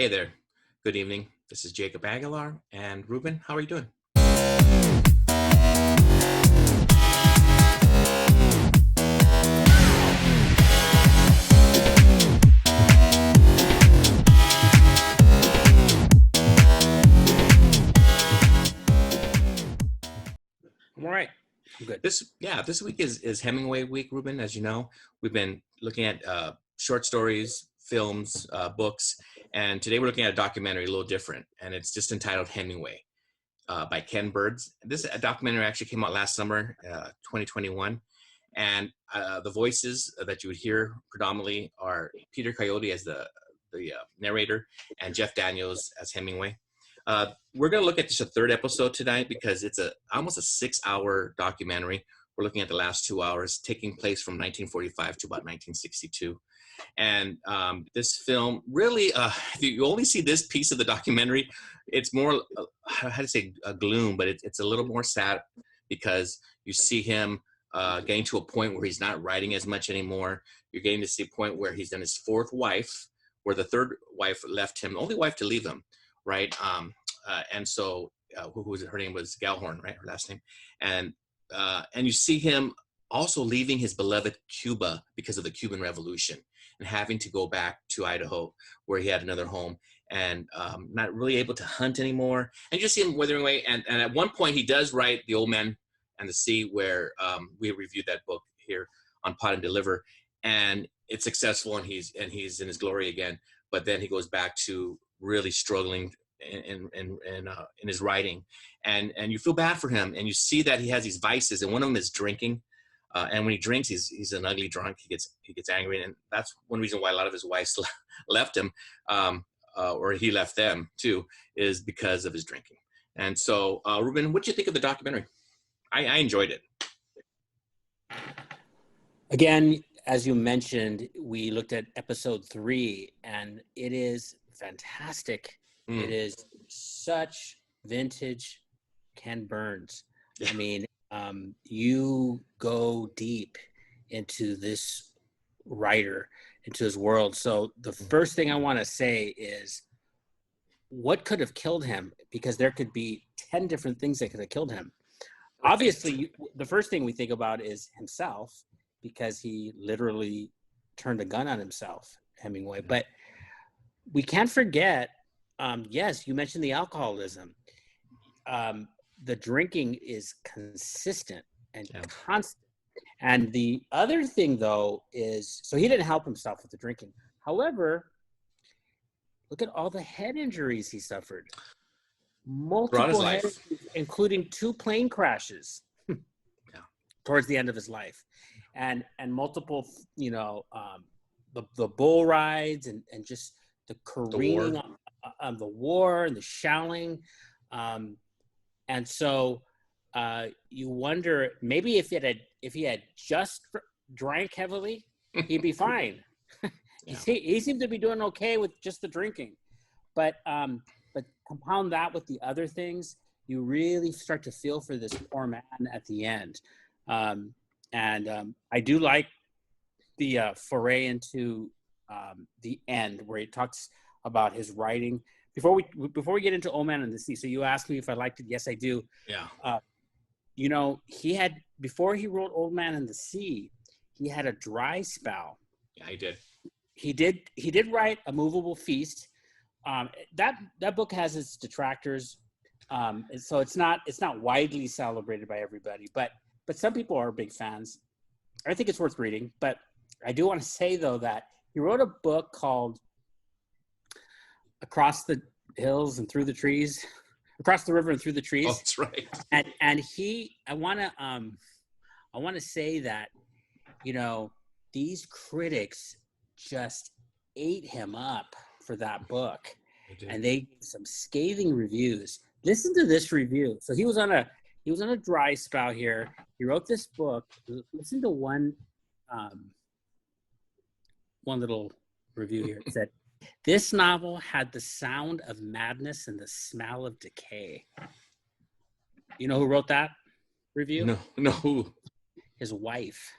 Hey there. Good evening. This is Jacob Aguilar. And Ruben, how are you doing? I'm all right. I'm good. This week is Hemingway week, Ruben. As you know, we've been looking at short stories, films, books, and today we're looking at a documentary a little different, and it's just entitled Hemingway by Ken Birds. This documentary actually came out last summer, 2021, and the voices that you would hear predominantly are Peter Coyote as the narrator and Jeff Daniels as Hemingway. We're going to look at just a third episode tonight because it's almost a 6-hour documentary. We're looking at the last 2 hours, taking place from 1945 to about 1962. And this film really, if you only see this piece of the documentary, it's more, how to say, a gloom, but it's a little more sad because you see him getting to a point where he's not writing as much anymore. You're getting to see a point where he's done his fourth wife, where the third wife left him, the only wife to leave him, right? And so, who was it? Her name was Gellhorn, right? Her last name. And you see him also leaving his beloved Cuba because of the Cuban Revolution and having to go back to Idaho where he had another home and not really able to hunt anymore. And you just see him withering away. And at one point he does write The Old Man and the Sea, where we reviewed that book here on Pot and Deliver. And it's successful and he's in his glory again. But then he goes back to really struggling in his writing, and you feel bad for him, and you see that he has these vices, and one of them is drinking. And when he drinks, he's an ugly drunk. He gets angry, and that's one reason why a lot of his wives left him, or he left them too, is because of his drinking. And so, Ruben, what do you think of the documentary? I enjoyed it. Again, as you mentioned, we looked at episode 3, and it is fantastic. It is such vintage Ken Burns. Yeah. I mean, you go deep into this writer, into his world. So the first thing I want to say is, what could have killed him? Because there could be 10 different things that could have killed him. Obviously, the first thing we think about is himself, because he literally turned a gun on himself, Hemingway. But we can't forget, yes, you mentioned the alcoholism. The drinking is consistent and constant. And the other thing, though, is, so he didn't help himself with the drinking. However, look at all the head injuries he suffered. Multiple head injuries, including 2 plane crashes towards the end of his life. And multiple, the bull rides and just the careening of the war and the shelling. And so you wonder, maybe if he had just drank heavily, he'd be fine. He seemed to be doing okay with just the drinking. But compound that with the other things, you really start to feel for this poor man at the end. And I do like the foray into the end, where he talks about his writing. Before we get into Old Man and the Sea, so you asked me if I liked it. Yes, I do. Yeah. He had, before he wrote Old Man and the Sea, he had a dry spell. Yeah, he did. He did write A Movable Feast. That book has its detractors, so it's not widely celebrated by everybody, but some people are big fans. I think it's worth reading. But I do want to say, though, that he wrote a book called Across the Hills and Through the Trees, Across the River and Through the Trees. Oh, that's right. And I want to say that, these critics just ate him up for that book, and they gave some scathing reviews. Listen to this review. So he was on a dry spell here. He wrote this book. Listen to one little review here. It said, "This novel had the sound of madness and the smell of decay." You know who wrote that review? No, who? His wife.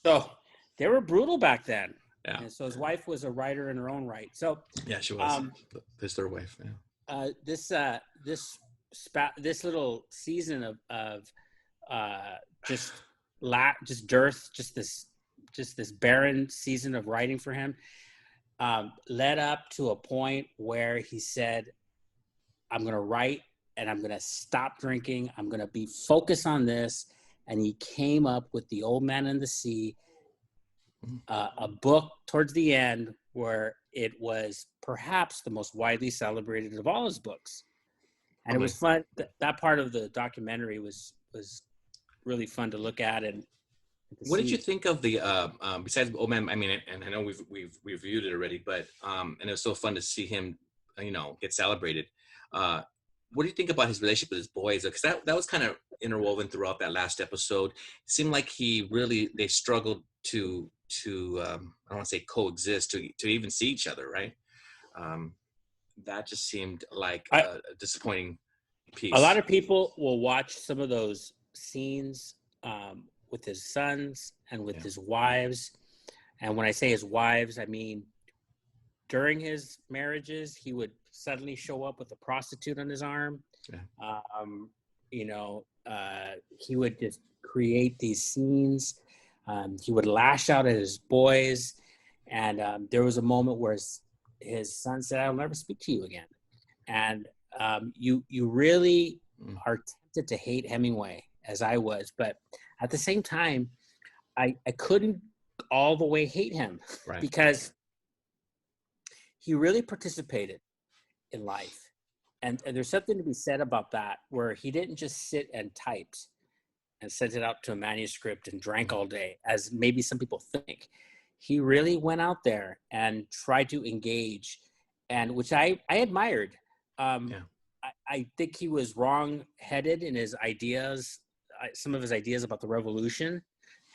So they were brutal back then. Yeah. And so his wife was a writer in her own right. So Yeah, she was his third wife. Yeah. This little season of just just dearth, just this barren season of writing for him, led up to a point where he said, I'm going to write and I'm going to stop drinking. I'm going to be focused on this. And he came up with The Old Man and the Sea, a book towards the end where it was perhaps the most widely celebrated of all his books. And it was fun. That part of the documentary was really fun to look at. And what did you think of the besides Old Man? I mean, and I know we've reviewed it already, but and it was so fun to see him, get celebrated. What do you think about his relationship with his boys? Because that was kind of interwoven throughout that last episode. It seemed like they struggled to I don't want to say coexist, to even see each other, right? That just seemed like a disappointing piece. A lot of people will watch some of those scenes with his sons and with his wives. And when I say his wives, I mean during his marriages, he would suddenly show up with a prostitute on his arm. He would just create these scenes. He would lash out at his boys. And there was a moment where his son said, I'll never speak to you again. And you really are tempted to hate Hemingway, as I was. But at the same time, I couldn't all the way hate him, right? Because he really participated in life. And there's something to be said about that, where he didn't just sit and typed and sent it out to a manuscript and drank all day, as maybe some people think. He really went out there and tried to engage, and which I admired. I think he was wrong-headed in his ideas, some of his ideas about the revolution,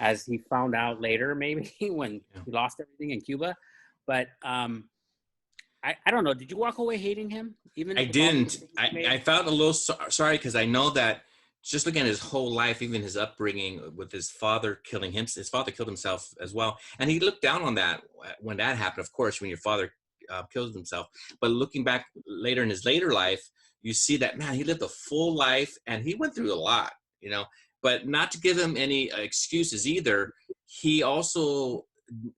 as he found out later, maybe when he lost everything in Cuba. But I don't know. Did you walk away hating him? I didn't. I felt a little sorry, because I know that just looking at his whole life, even his upbringing with his father killing him, his father killed himself as well. And he looked down on that when that happened, of course, when your father kills himself. But looking back later in his later life, you see that, man, he lived a full life and he went through a lot, but not to give him any excuses either. He also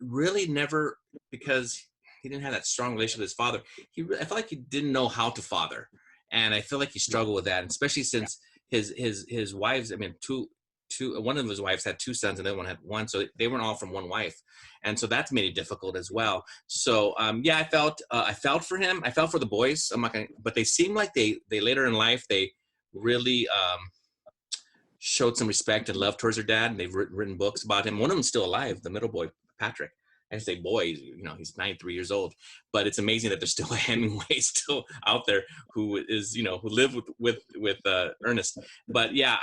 really never, because he didn't have that strong relationship with his father, I felt like he didn't know how to father. And I feel like he struggled with that, and especially since his wives, I mean, one of his wives had two sons and the other one had one, so they weren't all from one wife, and so that's made it difficult as well. So I felt for him. I felt for the boys. I'm not gonna, but they seem like they later in life they really showed some respect and love towards their dad, and they've written books about him. One of them's still alive, the middle boy, Patrick. I say boy, he's 93 years old, but it's amazing that there's still a Hemingway still out there who is, who lived with Ernest. But yeah,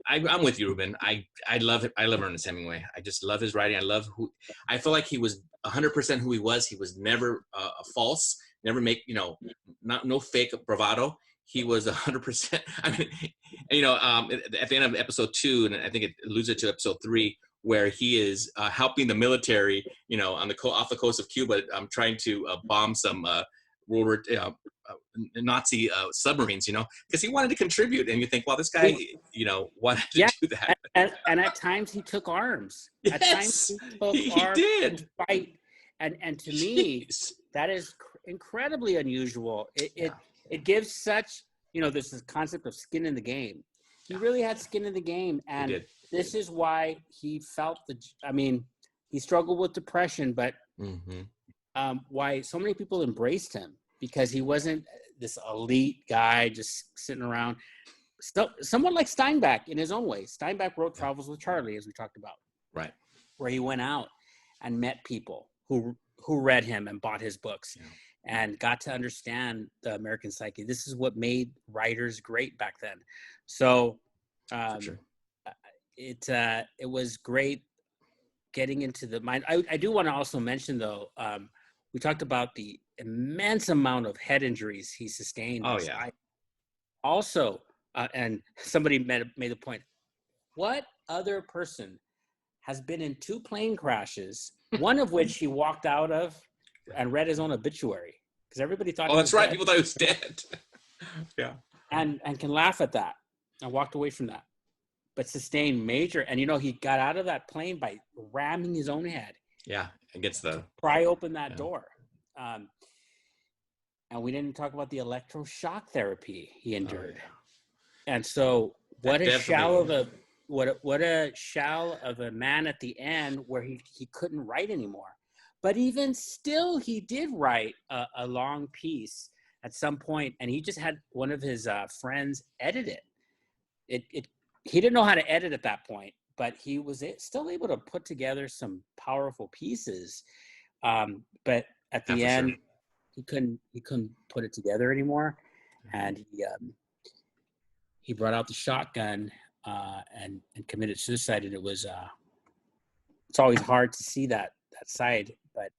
I'm with you, Ruben. I love Ernest Hemingway. I just love his writing. I feel like he was 100% who he was. He was never false, never make, no fake bravado. He was 100%. I mean, at the end of episode 2, and I think it alludes to episode 3, where he is helping the military, on off the coast of Cuba, trying to bomb some World War Nazi submarines, because he wanted to contribute. And you think, well, this guy, wanted to do that. And at times he took arms. Yes, at times he did. To fight. And to me, that is incredibly unusual. It gives such, there's this concept of skin in the game. He really had skin in the game, and this is why he felt he struggled with depression, but why so many people embraced him, because he wasn't this elite guy just sitting around. So, someone like Steinbeck in his own way. Steinbeck wrote Travels with Charlie, as we talked about, right, where he went out and met people who read him and bought his books. And got to understand the American psyche. This is what made writers great back then. So it was great getting into the mind. I do want to also mention, though, we talked about the immense amount of head injuries he sustained. Oh, yeah. Also, and somebody made the point, what other person has been in 2 plane crashes one of which he walked out of and read his own obituary because everybody thought Oh, he was that's right. dead. People thought he was dead. Yeah. And can laugh at that. I walked away from that, but sustained major. And he got out of that plane by ramming his own head. Yeah, against the pry open that door. And we didn't talk about the electroshock therapy he endured. Oh, yeah. And so what a shell of a man at the end where he couldn't write anymore. But even still, he did write a long piece at some point, and he just had one of his friends edit it. He didn't know how to edit at that point, but he was still able to put together some powerful pieces. But at the end, sure, he couldn't put it together anymore, and he brought out the shotgun and committed suicide. And it was it's always hard to see that side, but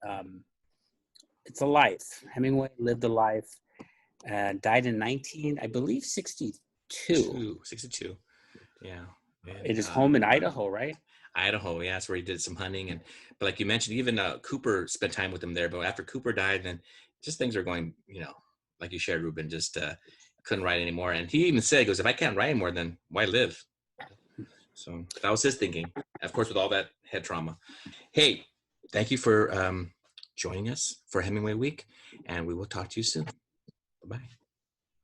it's a life. Hemingway lived a life and died in 62. 62. Yeah. It is home in Idaho, right? Idaho, yeah, that's where he did some hunting. But like you mentioned, even Cooper spent time with him there. But after Cooper died, then just things are going, like you shared, Ruben, just couldn't write anymore. And he even said, he goes, if I can't write anymore, then why live? So that was his thinking, of course, with all that head trauma. Hey, thank you for joining us for Hemingway Week, and we will talk to you soon. Bye-bye.